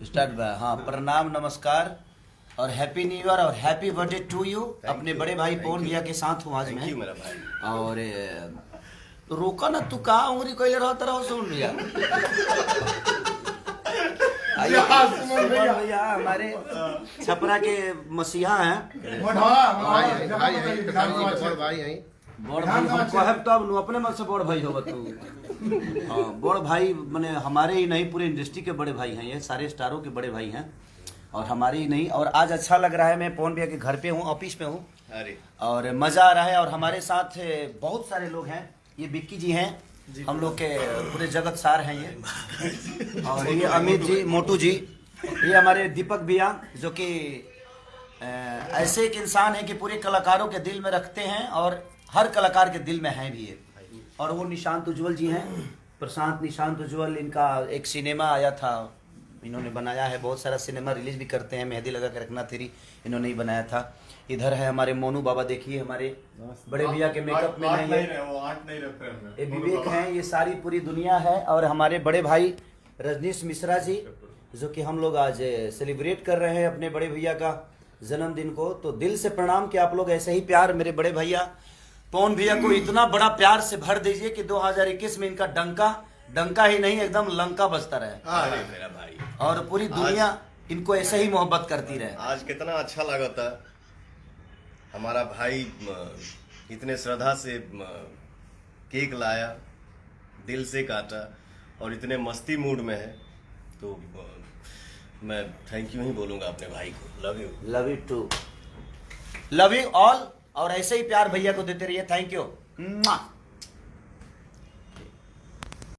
Start भाई। हाँ, प्रणाम, नमस्कार और हैप्पी न्यू ईयर और हैप्पी बर्थडे टू यू। अपने बड़े भाई पवन भैया के साथ हूँ आज मैं। मेरा भाई। और तो रोका ना, तू कहाँ उंगली कोई रहता रहो, सुन भैया। सुमन भैया हमारे छपरा के मसीहा हैं। बड़ भाई हम कहब तब नु अपने मन से बड़ भाई होगा तू। हाँ, बड़ भाई माने हमारे ही नहीं, पूरे इंडस्ट्री के बड़े भाई हैं, ये सारे स्टारों के बड़े भाई हैं और हमारे ही नहीं। और आज अच्छा लग रहा है, मैं पवन भैया के घर पे हूँ, ऑफिस पे हूँ और मज़ा आ रहा है। और हमारे साथ बहुत सारे लोग हैं, ये बिक्की जी हैं, हम लोग के पूरे जगत सार हैं ये। और ये अमित जी, मोटू जी, ये हमारे दीपक भैया जो कि ऐसे एक इंसान है कि पूरे कलाकारों के दिल में रखते हैं और हर कलाकार के दिल में हैं भी है। और वो निशांत उज्ज्वल जी हैं, प्रशांत निशांत उज्ज्वल, इनका एक सिनेमा आया था, इन्होंने बनाया है। बहुत सारा सिनेमा रिलीज भी करते हैं, मेहंदी लगा के रखना तेरी, इन्होंने ही बनाया था। इधर है हमारे मोनू बाबा, देखिए हमारे बड़े भैया के मेकअप में नहीं है, ये विवेक हैं, ये सारी पूरी दुनिया है। और हमारे बड़े भाई रजनीश मिश्रा जी, जो कि हम लोग आज सेलिब्रेट कर रहे हैं अपने बड़े भैया का जन्मदिन को। तो दिल से प्रणाम कि आप लोग ऐसे ही प्यार मेरे बड़े भैया पवन भैया को इतना बड़ा प्यार से भर दीजिए कि 2021 में इनका डंका ही नहीं, एकदम लंका बजता रहे। मेरा भाई और पूरी दुनिया इनको ऐसे ही मोहब्बत करती रहे। आज कितना अच्छा लगा था, हमारा भाई इतने श्रद्धा से केक लाया, दिल से काटा और इतने मस्ती मूड में है। तो मैं थैंक यू ही बोलूंगा अपने भाई को। Love you, love you too, love you all. और ऐसे ही प्यार भैया को देते रहिए। Thank you.